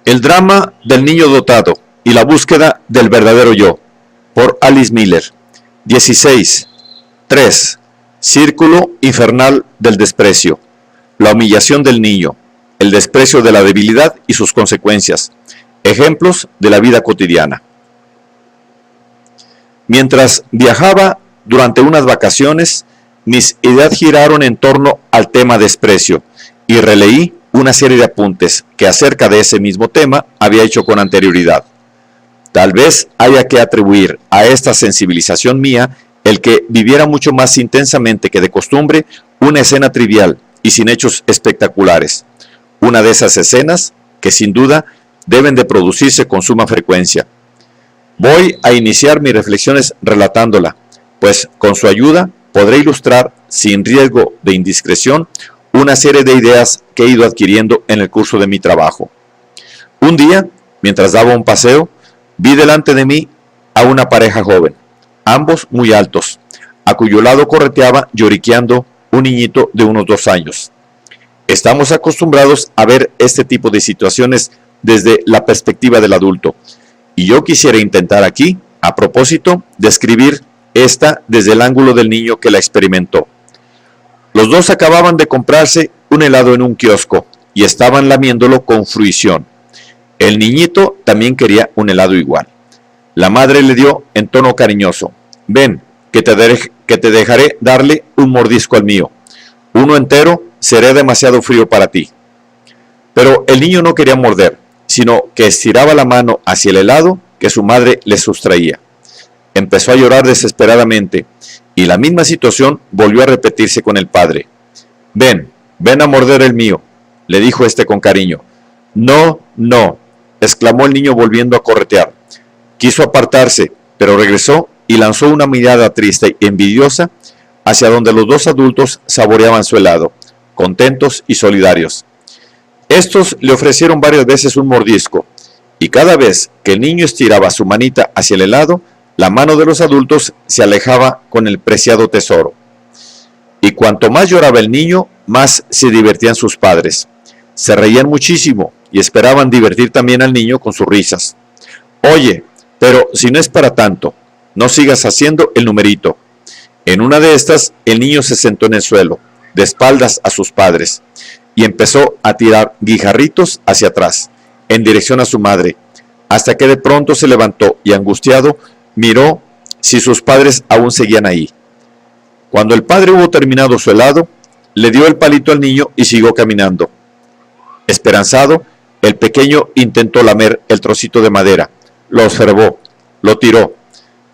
El drama del niño dotado y la búsqueda del verdadero yo, por Alice Miller. 16. 3. Círculo infernal del desprecio. La humillación del niño, el desprecio de la debilidad y sus consecuencias. Ejemplos de la vida cotidiana. Mientras viajaba durante unas vacaciones, mis ideas giraron en torno al tema desprecio y releí una serie de apuntes que acerca de ese mismo tema había hecho con anterioridad. Tal vez haya que atribuir a esta sensibilización mía el que viviera mucho más intensamente que de costumbre una escena trivial y sin hechos espectaculares. Una de esas escenas que sin duda deben de producirse con suma frecuencia. Voy a iniciar mis reflexiones relatándola, pues con su ayuda podré ilustrar, sin riesgo de indiscreción, una serie de ideas que he ido adquiriendo en el curso de mi trabajo. Un día, mientras daba un paseo, vi delante de mí a una pareja joven, ambos muy altos, a cuyo lado correteaba lloriqueando un niñito de unos 2 años. Estamos acostumbrados a ver este tipo de situaciones desde la perspectiva del adulto, y yo quisiera intentar aquí, a propósito, describir esta desde el ángulo del niño que la experimentó. Los dos acababan de comprarse un helado en un kiosco y estaban lamiéndolo con fruición. El niñito también quería un helado igual. La madre le dio en tono cariñoso: ven, que te dejaré darle un mordisco al mío. Uno entero será demasiado frío para ti. Pero el niño no quería morder, sino que estiraba la mano hacia el helado que su madre le sustraía. Empezó a llorar desesperadamente, y la misma situación volvió a repetirse con el padre. Ven a morder el mío, le dijo este con cariño. No, no, exclamó el niño volviendo a corretear. Quiso apartarse, pero regresó y lanzó una mirada triste y envidiosa hacia donde los dos adultos saboreaban su helado, contentos y solidarios. Estos le ofrecieron varias veces un mordisco, y cada vez que el niño estiraba su manita hacia el helado, la mano de los adultos se alejaba con el preciado tesoro. Y cuanto más lloraba el niño, más se divertían sus padres. Se reían muchísimo y esperaban divertir también al niño con sus risas. Oye, pero si no es para tanto, no sigas haciendo el numerito. En una de estas, el niño se sentó en el suelo, de espaldas a sus padres, y empezó a tirar guijarritos hacia atrás, en dirección a su madre, hasta que de pronto se levantó y, angustiado, miró si sus padres aún seguían ahí. Cuando el padre hubo terminado su helado, le dio el palito al niño y siguió caminando. Esperanzado, el pequeño intentó lamer el trocito de madera, lo observó, lo tiró,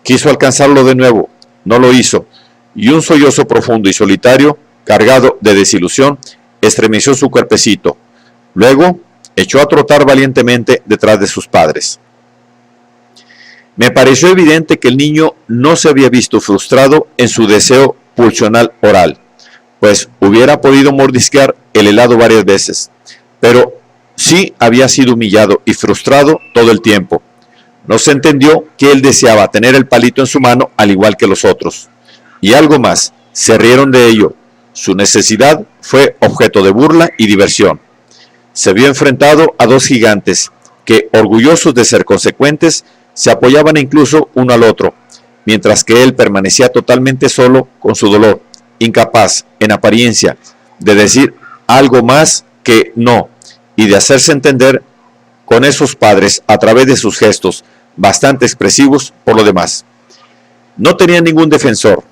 quiso alcanzarlo de nuevo, no lo hizo, y un sollozo profundo y solitario, cargado de desilusión, estremeció su cuerpecito. Luego, echó a trotar valientemente detrás de sus padres. Me pareció evidente que el niño no se había visto frustrado en su deseo pulsional oral, pues hubiera podido mordisquear el helado varias veces, pero sí había sido humillado y frustrado todo el tiempo. No se entendió que él deseaba tener el palito en su mano al igual que los otros. Y algo más, se rieron de ello. Su necesidad fue objeto de burla y diversión. Se vio enfrentado a dos gigantes que, orgullosos de ser consecuentes, se apoyaban incluso uno al otro, mientras que él permanecía totalmente solo con su dolor, incapaz, en apariencia, de decir algo más que no, y de hacerse entender con esos padres a través de sus gestos, bastante expresivos por lo demás. No tenía ningún defensor.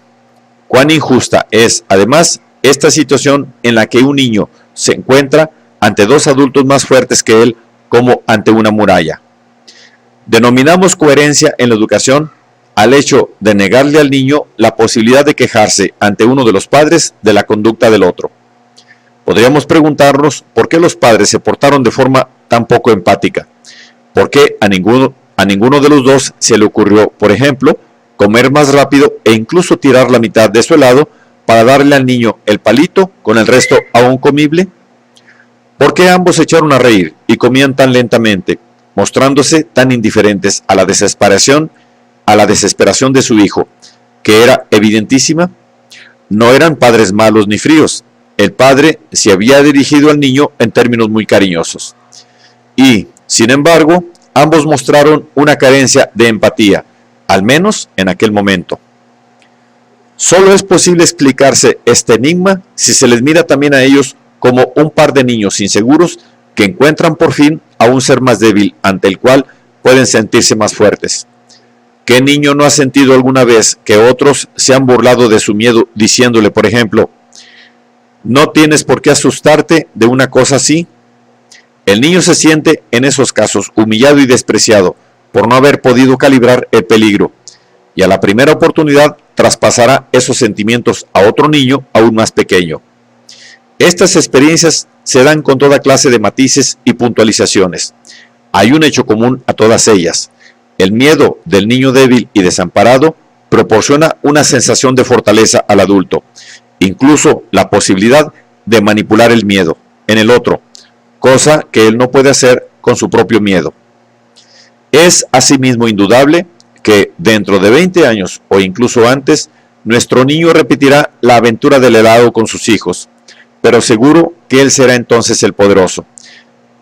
Cuán injusta es, además, esta situación en la que un niño se encuentra ante dos adultos más fuertes que él, como ante una muralla. Denominamos coherencia en la educación al hecho de negarle al niño la posibilidad de quejarse ante uno de los padres de la conducta del otro. Podríamos preguntarnos por qué los padres se portaron de forma tan poco empática. ¿Por qué a ninguno de los dos se le ocurrió, por ejemplo, comer más rápido e incluso tirar la mitad de su helado para darle al niño el palito con el resto aún comible? ¿Por qué ambos se echaron a reír y comían tan lentamente, mostrándose tan indiferentes a la desesperación de su hijo, que era evidentísima? No eran padres malos ni fríos, el padre se había dirigido al niño en términos muy cariñosos. Y, sin embargo, ambos mostraron una carencia de empatía, al menos en aquel momento. Solo es posible explicarse este enigma si se les mira también a ellos como un par de niños inseguros que encuentran por fin a un ser más débil ante el cual pueden sentirse más fuertes. ¿Qué niño no ha sentido alguna vez que otros se han burlado de su miedo diciéndole, por ejemplo, no tienes por qué asustarte de una cosa así? El niño se siente en esos casos humillado y despreciado por no haber podido calibrar el peligro, y a la primera oportunidad traspasará esos sentimientos a otro niño aún más pequeño. Estas experiencias se dan con toda clase de matices y puntualizaciones. Hay un hecho común a todas ellas. El miedo del niño débil y desamparado proporciona una sensación de fortaleza al adulto, incluso la posibilidad de manipular el miedo en el otro, cosa que él no puede hacer con su propio miedo. Es asimismo indudable que dentro de 20 años o incluso antes, nuestro niño repetirá la aventura del helado con sus hijos, pero seguro que él será entonces el poderoso,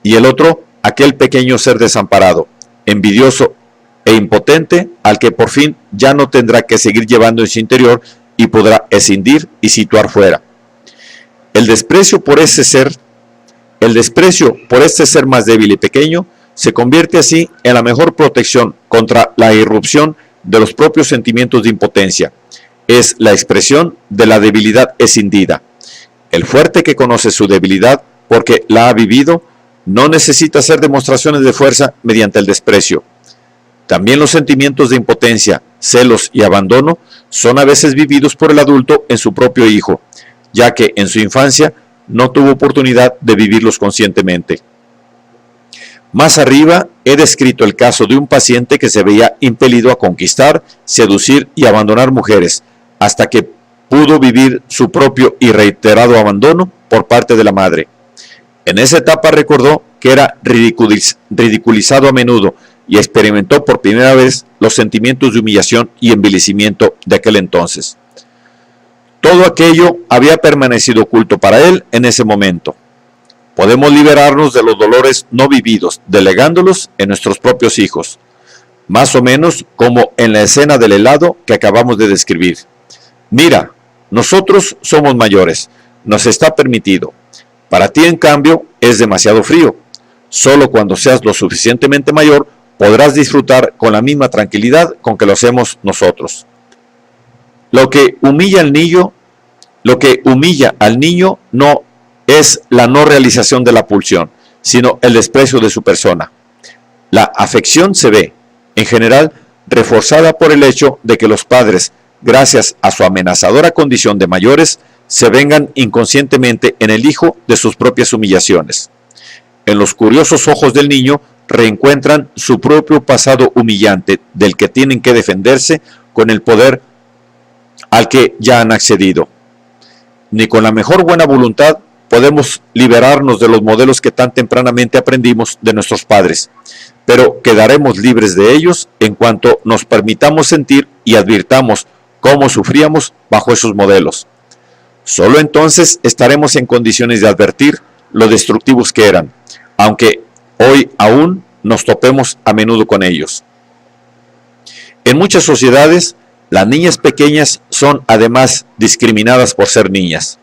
y el otro aquel pequeño ser desamparado, envidioso e impotente, al que por fin ya no tendrá que seguir llevando en su interior y podrá escindir y situar fuera. El desprecio por este ser más débil y pequeño se convierte así en la mejor protección contra la irrupción de los propios sentimientos de impotencia. Es la expresión de la debilidad escindida. El fuerte que conoce su debilidad porque la ha vivido no necesita hacer demostraciones de fuerza mediante el desprecio. También los sentimientos de impotencia, celos y abandono son a veces vividos por el adulto en su propio hijo, ya que en su infancia no tuvo oportunidad de vivirlos conscientemente. Más arriba he descrito el caso de un paciente que se veía impelido a conquistar, seducir y abandonar mujeres, hasta que pudo vivir su propio y reiterado abandono por parte de la madre. En esa etapa recordó que era ridiculizado a menudo y experimentó por primera vez los sentimientos de humillación y envilecimiento de aquel entonces. Todo aquello había permanecido oculto para él en ese momento. Podemos liberarnos de los dolores no vividos, delegándolos en nuestros propios hijos, más o menos como en la escena del helado que acabamos de describir. Mira, nosotros somos mayores, nos está permitido. Para ti, en cambio, es demasiado frío. Solo cuando seas lo suficientemente mayor podrás disfrutar con la misma tranquilidad con que lo hacemos nosotros. Lo que humilla al niño no es la no realización de la pulsión, sino el desprecio de su persona. La afección se ve, en general, reforzada por el hecho de que los padres, gracias a su amenazadora condición de mayores, se vengan inconscientemente en el hijo de sus propias humillaciones. En los curiosos ojos del niño reencuentran su propio pasado humillante del que tienen que defenderse con el poder al que ya han accedido. Ni con la mejor buena voluntad podemos liberarnos de los modelos que tan tempranamente aprendimos de nuestros padres, pero quedaremos libres de ellos en cuanto nos permitamos sentir y advirtamos cómo sufríamos bajo esos modelos. Solo entonces estaremos en condiciones de advertir lo destructivos que eran, aunque hoy aún nos topemos a menudo con ellos. En muchas sociedades, las niñas pequeñas son además discriminadas por ser niñas,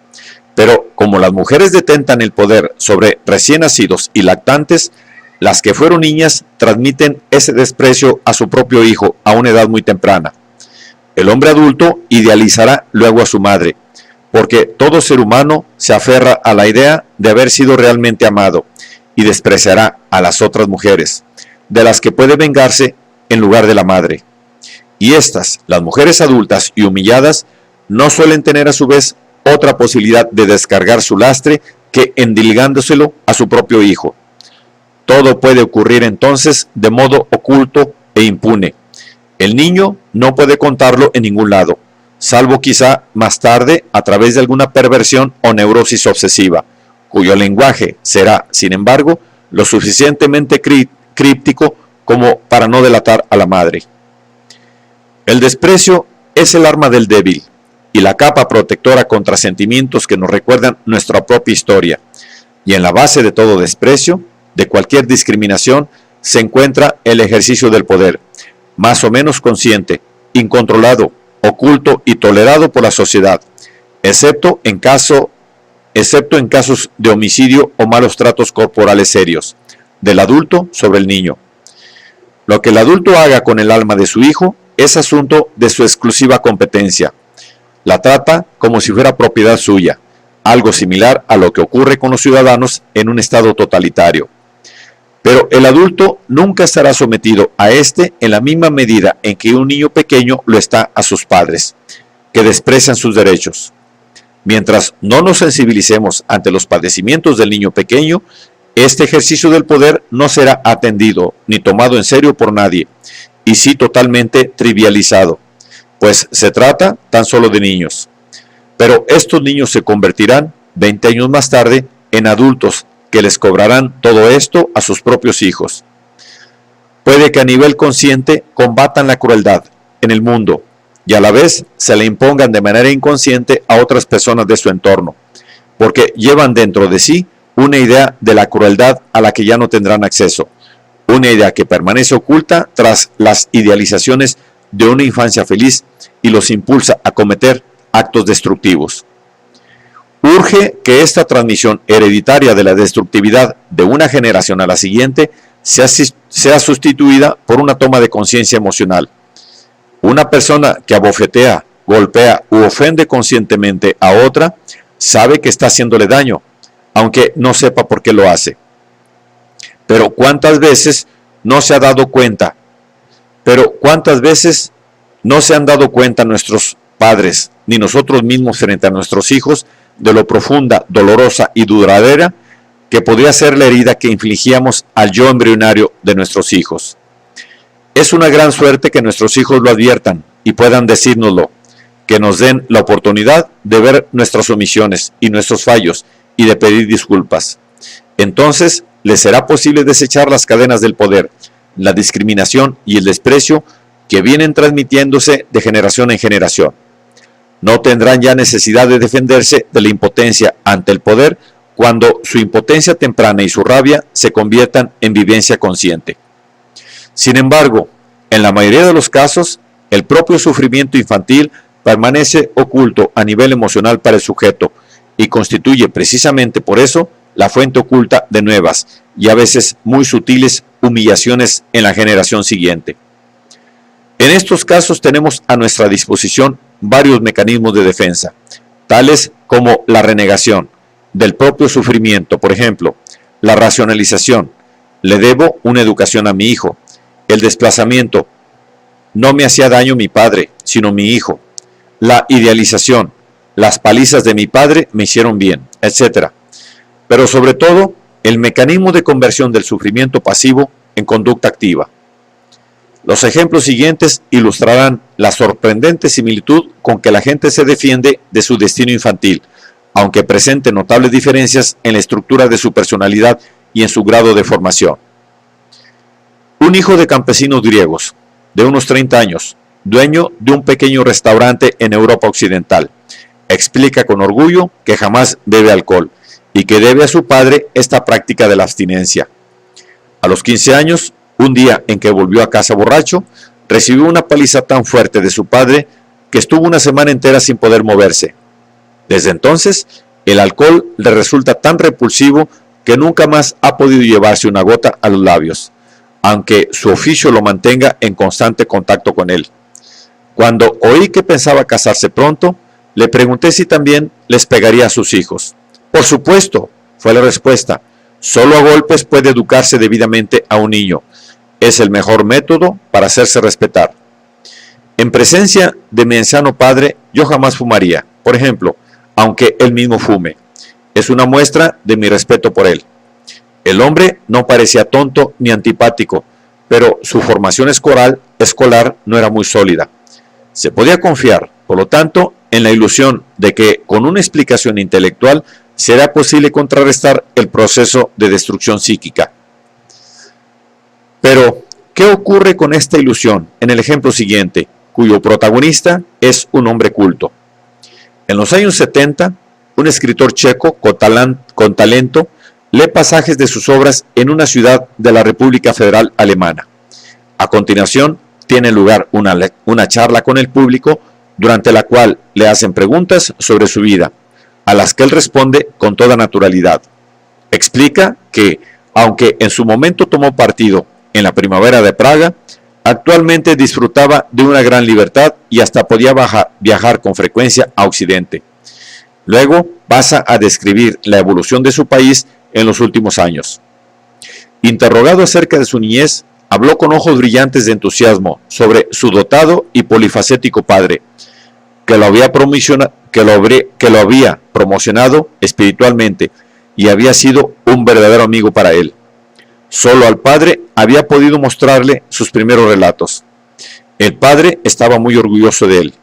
pero como las mujeres detentan el poder sobre recién nacidos y lactantes, las que fueron niñas transmiten ese desprecio a su propio hijo a una edad muy temprana. El hombre adulto idealizará luego a su madre, porque todo ser humano se aferra a la idea de haber sido realmente amado y despreciará a las otras mujeres, de las que puede vengarse en lugar de la madre. Y estas, las mujeres adultas y humilladas, no suelen tener a su vez otra posibilidad de descargar su lastre que endilgándoselo a su propio hijo. Todo puede ocurrir entonces de modo oculto e impune. El niño no puede contarlo en ningún lado, salvo quizá más tarde a través de alguna perversión o neurosis obsesiva, cuyo lenguaje será, sin embargo, lo suficientemente críptico como para no delatar a la madre. El desprecio es el arma del débil. y la capa protectora contra sentimientos que nos recuerdan nuestra propia historia. Y en la base de todo desprecio, de cualquier discriminación, se encuentra el ejercicio del poder, más o menos consciente, incontrolado, oculto y tolerado por la sociedad, excepto en casos de homicidio o malos tratos corporales serios, del adulto sobre el niño. Lo que el adulto haga con el alma de su hijo es asunto de su exclusiva competencia. La trata como si fuera propiedad suya, algo similar a lo que ocurre con los ciudadanos en un estado totalitario. Pero el adulto nunca estará sometido a este en la misma medida en que un niño pequeño lo está a sus padres, que desprecian sus derechos. Mientras no nos sensibilicemos ante los padecimientos del niño pequeño, este ejercicio del poder no será atendido ni tomado en serio por nadie, y sí totalmente trivializado, pues se trata tan solo de niños. Pero estos niños se convertirán, 20 años más tarde, en adultos que les cobrarán todo esto a sus propios hijos. Puede que a nivel consciente combatan la crueldad en el mundo y a la vez se le impongan de manera inconsciente a otras personas de su entorno, porque llevan dentro de sí una idea de la crueldad a la que ya no tendrán acceso, una idea que permanece oculta tras las idealizaciones de una infancia feliz y los impulsa a cometer actos destructivos. Urge que esta transmisión hereditaria de la destructividad de una generación a la siguiente sea sustituida por una toma de conciencia emocional. Una persona que abofetea, golpea u ofende conscientemente a otra sabe que está haciéndole daño, aunque no sepa por qué lo hace. Pero ¿cuántas veces no se ha dado cuenta? ¿Cuántas veces no se han dado cuenta nuestros padres, ni nosotros mismos frente a nuestros hijos, de lo profunda, dolorosa y duradera que podría ser la herida que infligíamos al yo embrionario de nuestros hijos? Es una gran suerte que nuestros hijos lo adviertan y puedan decírnoslo, que nos den la oportunidad de ver nuestras omisiones y nuestros fallos y de pedir disculpas. Entonces les será posible desechar las cadenas del poder, la discriminación y el desprecio que vienen transmitiéndose de generación en generación. No tendrán ya necesidad de defenderse de la impotencia ante el poder cuando su impotencia temprana y su rabia se conviertan en vivencia consciente. Sin embargo, en la mayoría de los casos, el propio sufrimiento infantil permanece oculto a nivel emocional para el sujeto y constituye precisamente por eso la fuente oculta de nuevas y a veces muy sutiles humillaciones en la generación siguiente. En estos casos tenemos a nuestra disposición varios mecanismos de defensa, tales como la renegación del propio sufrimiento, por ejemplo, la racionalización, le debo una educación a mi hijo, el desplazamiento, no me hacía daño mi padre, sino mi hijo, la idealización, las palizas de mi padre me hicieron bien, etc. Pero sobre todo, el mecanismo de conversión del sufrimiento pasivo en conducta activa. Los ejemplos siguientes ilustrarán la sorprendente similitud con que la gente se defiende de su destino infantil, aunque presente notables diferencias en la estructura de su personalidad y en su grado de formación. Un hijo de campesinos griegos, de unos 30 años, dueño de un pequeño restaurante en Europa Occidental, explica con orgullo que jamás bebe alcohol y que debe a su padre esta práctica de la abstinencia. A los 15 años, un día en que volvió a casa borracho, recibió una paliza tan fuerte de su padre que estuvo una semana entera sin poder moverse. Desde entonces, el alcohol le resulta tan repulsivo que nunca más ha podido llevarse una gota a los labios, aunque su oficio lo mantenga en constante contacto con él. Cuando oí que pensaba casarse pronto, le pregunté si también les pegaría a sus hijos. Por supuesto, fue la respuesta. Solo a golpes puede educarse debidamente a un niño. Es el mejor método para hacerse respetar. En presencia de mi anciano padre, yo jamás fumaría, por ejemplo, aunque él mismo fume. Es una muestra de mi respeto por él. El hombre no parecía tonto ni antipático, pero su formación escolar no era muy sólida. Se podía confiar, por lo tanto, en la ilusión de que con una explicación intelectual será posible contrarrestar el proceso de destrucción psíquica. Pero, ¿qué ocurre con esta ilusión en el ejemplo siguiente, cuyo protagonista es un hombre culto? En los años 70, un escritor checo con talento lee pasajes de sus obras en una ciudad de la República Federal Alemana. A continuación, tiene lugar una charla con el público durante la cual le hacen preguntas sobre su vida, a las que él responde con toda naturalidad. Explica que, aunque en su momento tomó partido en la primavera de Praga, actualmente disfrutaba de una gran libertad y hasta podía viajar con frecuencia a Occidente. Luego pasa a describir la evolución de su país en los últimos años. Interrogado acerca de su niñez, habló con ojos brillantes de entusiasmo sobre su dotado y polifacético padre, que lo había promocionado espiritualmente y había sido un verdadero amigo para él. Solo al padre había podido mostrarle sus primeros relatos. El padre estaba muy orgulloso de él,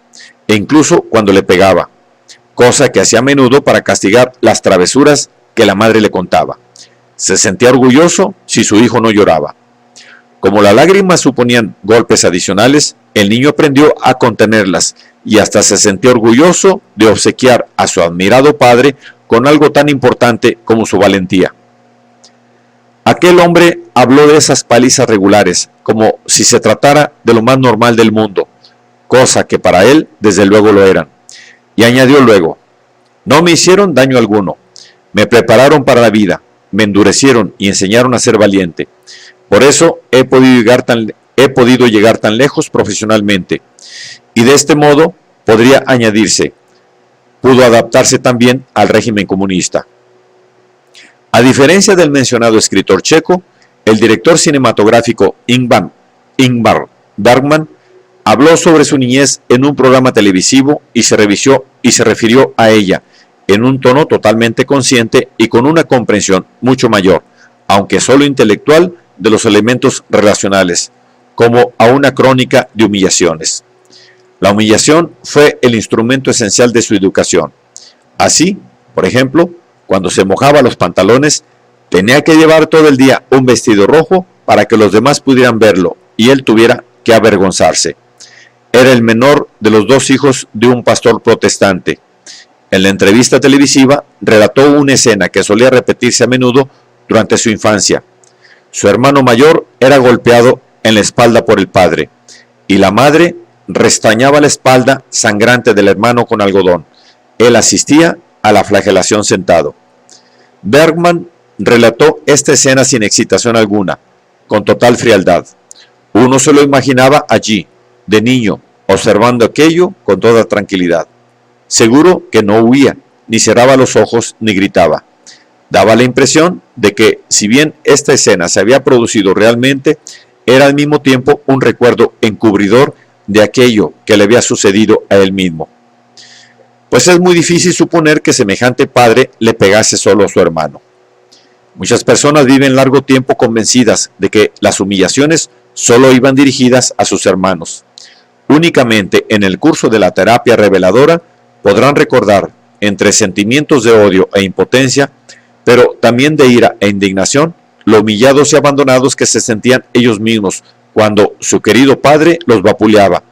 e incluso cuando le pegaba, cosa que hacía a menudo para castigar las travesuras que la madre le contaba. Se sentía orgulloso si su hijo no lloraba. Como las lágrimas suponían golpes adicionales, el niño aprendió a contenerlas y hasta se sentía orgulloso de obsequiar a su admirado padre con algo tan importante como su valentía. Aquel hombre habló de esas palizas regulares como si se tratara de lo más normal del mundo, cosa que para él desde luego lo eran. Y añadió luego: no me hicieron daño alguno, me prepararon para la vida, me endurecieron y enseñaron a ser valiente. Por eso he podido llegar tan lejos profesionalmente. Y de este modo podría añadirse, pudo adaptarse también al régimen comunista. A diferencia del mencionado escritor checo, el director cinematográfico Ingmar Bergman habló sobre su niñez en un programa televisivo y se refirió a ella en un tono totalmente consciente y con una comprensión mucho mayor, aunque solo intelectual, de los elementos relacionales, como a una crónica de humillaciones. La humillación fue el instrumento esencial de su educación. Así, por ejemplo, cuando se mojaba los pantalones, tenía que llevar todo el día un vestido rojo para que los demás pudieran verlo y él tuviera que avergonzarse. Era el menor de los dos hijos de un pastor protestante. En la entrevista televisiva relató una escena que solía repetirse a menudo durante su infancia. Su hermano mayor era golpeado en la espalda por el padre y la madre restañaba la espalda sangrante del hermano con algodón. Él asistía a la flagelación sentado. Bergman relató esta escena sin excitación alguna, con total frialdad. Uno se lo imaginaba allí, de niño, observando aquello con toda tranquilidad. Seguro que no huía, ni cerraba los ojos, ni gritaba. Daba la impresión de que, si bien esta escena se había producido realmente, era al mismo tiempo un recuerdo encubridor de aquello que le había sucedido a él mismo. Pues es muy difícil suponer que semejante padre le pegase solo a su hermano. Muchas personas viven largo tiempo convencidas de que las humillaciones solo iban dirigidas a sus hermanos. Únicamente en el curso de la terapia reveladora podrán recordar, entre sentimientos de odio e impotencia, pero también de ira e indignación, lo humillados y abandonados que se sentían ellos mismos cuando su querido padre los vapuleaba,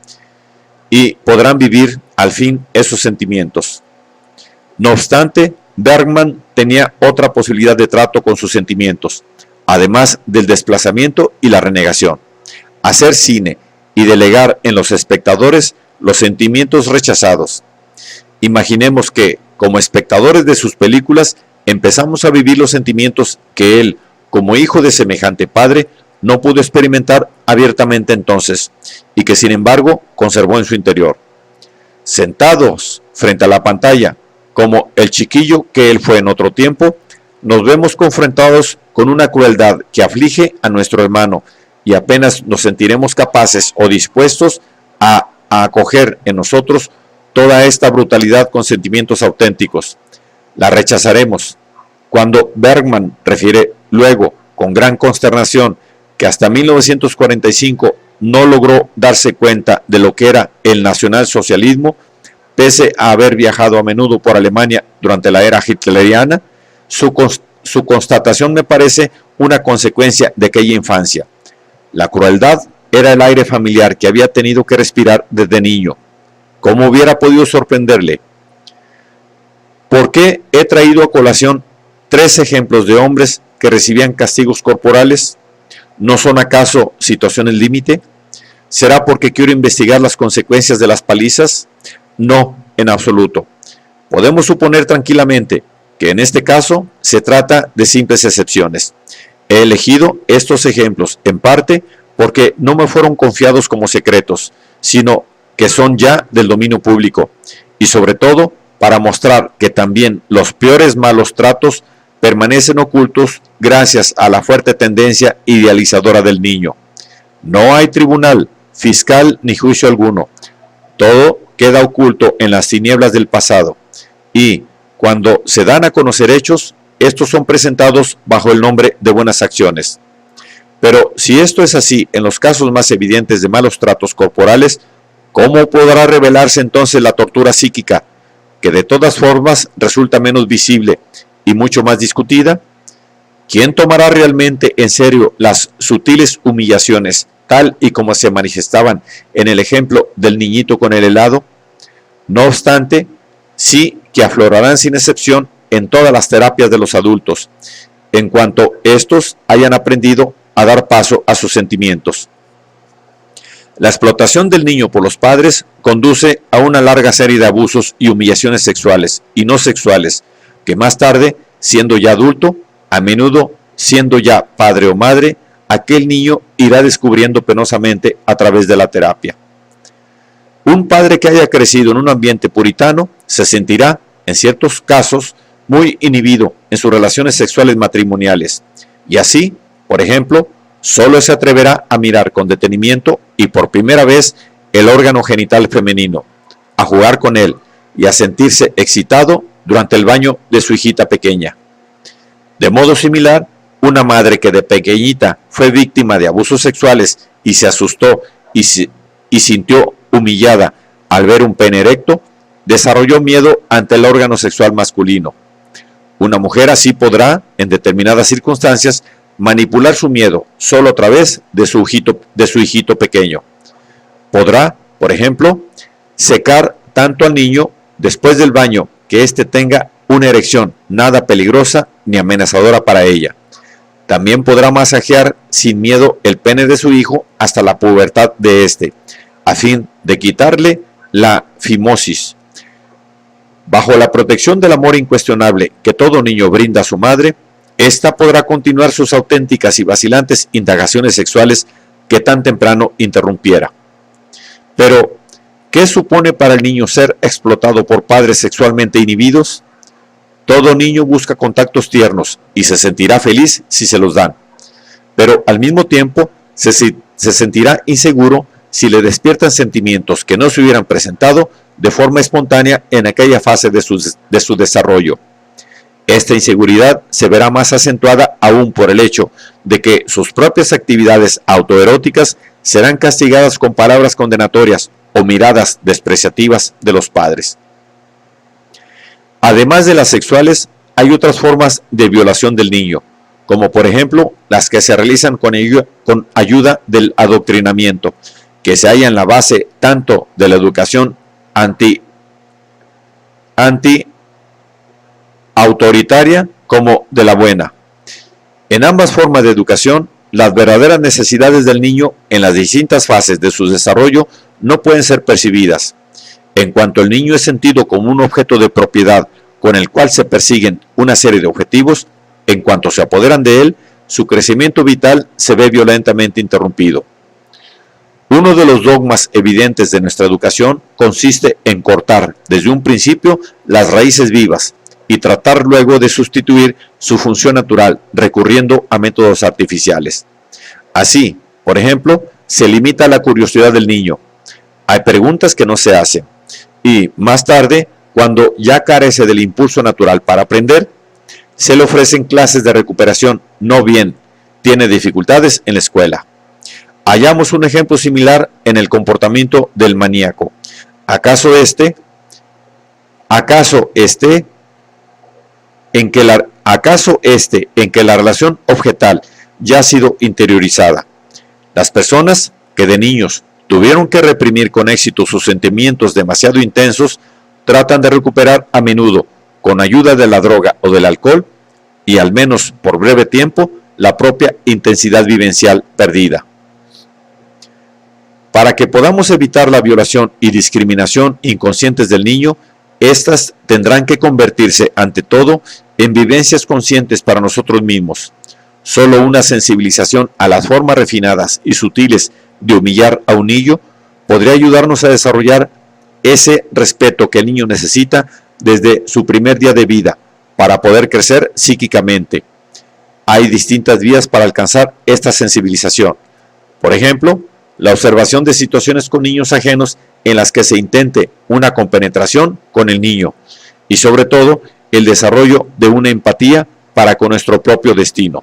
y podrán vivir al fin esos sentimientos. No obstante, Bergman tenía otra posibilidad de trato con sus sentimientos, además del desplazamiento y la renegación: hacer cine y delegar en los espectadores los sentimientos rechazados. Imaginemos que, como espectadores de sus películas, empezamos a vivir los sentimientos que él, como hijo de semejante padre, no pudo experimentar abiertamente entonces, y que sin embargo conservó en su interior. Sentados frente a la pantalla, como el chiquillo que él fue en otro tiempo, nos vemos confrontados con una crueldad que aflige a nuestro hermano, y apenas nos sentiremos capaces o dispuestos a acoger en nosotros toda esta brutalidad con sentimientos auténticos. La rechazaremos. Cuando Bergman refiere luego, con gran consternación, que hasta 1945 no logró darse cuenta de lo que era el nacionalsocialismo, pese a haber viajado a menudo por Alemania durante la era hitleriana, su constatación me parece una consecuencia de aquella infancia. La crueldad era el aire familiar que había tenido que respirar desde niño. ¿Cómo hubiera podido sorprenderle? ¿Por qué he traído a colación 3 ejemplos de hombres que recibían castigos corporales? ¿No son acaso situaciones límite? ¿Será porque quiero investigar las consecuencias de las palizas? No, en absoluto. Podemos suponer tranquilamente que en este caso se trata de simples excepciones. He elegido estos ejemplos en parte porque no me fueron confiados como secretos, sino que son ya del dominio público, y sobre todo para mostrar que también los peores malos tratos permanecen ocultos gracias a la fuerte tendencia idealizadora del niño. No hay tribunal, fiscal ni juicio alguno. Todo queda oculto en las tinieblas del pasado, y cuando se dan a conocer hechos, estos son presentados bajo el nombre de buenas acciones. Pero si esto es así en los casos más evidentes de malos tratos corporales, ¿cómo podrá revelarse entonces la tortura psíquica, que de todas formas resulta menos visible y mucho más discutida? ¿Quién tomará realmente en serio las sutiles humillaciones, tal y como se manifestaban en el ejemplo del niñito con el helado? No obstante, sí que aflorarán sin excepción en todas las terapias de los adultos, en cuanto estos hayan aprendido a dar paso a sus sentimientos. La explotación del niño por los padres conduce a una larga serie de abusos y humillaciones sexuales y no sexuales, que más tarde, siendo ya adulto, a menudo siendo ya padre o madre, aquel niño irá descubriendo penosamente a través de la terapia. Un padre que haya crecido en un ambiente puritano se sentirá, en ciertos casos, muy inhibido en sus relaciones sexuales matrimoniales, y así, por ejemplo, solo se atreverá a mirar con detenimiento y por primera vez el órgano genital femenino, a jugar con él y a sentirse excitado durante el baño de su hijita pequeña. De modo similar, una madre que de pequeñita fue víctima de abusos sexuales y se asustó y sintió humillada al ver un pene erecto, desarrolló miedo ante el órgano sexual masculino. Una mujer así podrá, en determinadas circunstancias, manipular su miedo solo a través de su hijito pequeño. Podrá, por ejemplo, secar tanto al niño después del baño que éste tenga una erección nada peligrosa ni amenazadora para ella. También podrá masajear sin miedo el pene de su hijo hasta la pubertad de éste, a fin de quitarle la fimosis. Bajo la protección del amor incuestionable que todo niño brinda a su madre, ésta podrá continuar sus auténticas y vacilantes indagaciones sexuales que tan temprano interrumpiera. Pero, ¿qué supone para el niño ser explotado por padres sexualmente inhibidos? Todo niño busca contactos tiernos y se sentirá feliz si se los dan, pero al mismo tiempo se sentirá inseguro si le despiertan sentimientos que no se hubieran presentado de forma espontánea en aquella fase de su desarrollo. Esta inseguridad se verá más acentuada aún por el hecho de que sus propias actividades autoeróticas serán castigadas con palabras condenatorias o miradas despreciativas de los padres. Además de las sexuales, hay otras formas de violación del niño, como por ejemplo las que se realizan con ayuda del adoctrinamiento, que se halla en la base tanto de la educación anti-autoritaria como de la buena. En ambas formas de educación, las verdaderas necesidades del niño en las distintas fases de su desarrollo no pueden ser percibidas. En cuanto el niño es sentido como un objeto de propiedad con el cual se persiguen una serie de objetivos, en cuanto se apoderan de él, su crecimiento vital se ve violentamente interrumpido. Uno de los dogmas evidentes de nuestra educación consiste en cortar desde un principio las raíces vivas y tratar luego de sustituir su función natural recurriendo a métodos artificiales. Así, por ejemplo, se limita la curiosidad del niño. Hay preguntas que no se hacen y, más tarde, cuando ya carece del impulso natural para aprender, se le ofrecen clases de recuperación, no bien tiene dificultades en la escuela. Hallamos un ejemplo similar en el comportamiento del maníaco. ¿Acaso este en que la relación objetal ya ha sido interiorizada? Las personas que de niños tuvieron que reprimir con éxito sus sentimientos demasiado intensos, tratan de recuperar a menudo con ayuda de la droga o del alcohol, y al menos por breve tiempo, la propia intensidad vivencial perdida. Para que podamos evitar la violación y discriminación inconscientes del niño, estas tendrán que convertirse, ante todo, en vivencias conscientes para nosotros mismos. Solo una sensibilización a las formas refinadas y sutiles de humillar a un niño podría ayudarnos a desarrollar ese respeto que el niño necesita desde su primer día de vida para poder crecer psíquicamente. Hay distintas vías para alcanzar esta sensibilización. Por ejemplo, la observación de situaciones con niños ajenos en las que se intente una compenetración con el niño y sobre todo el desarrollo de una empatía para con nuestro propio destino.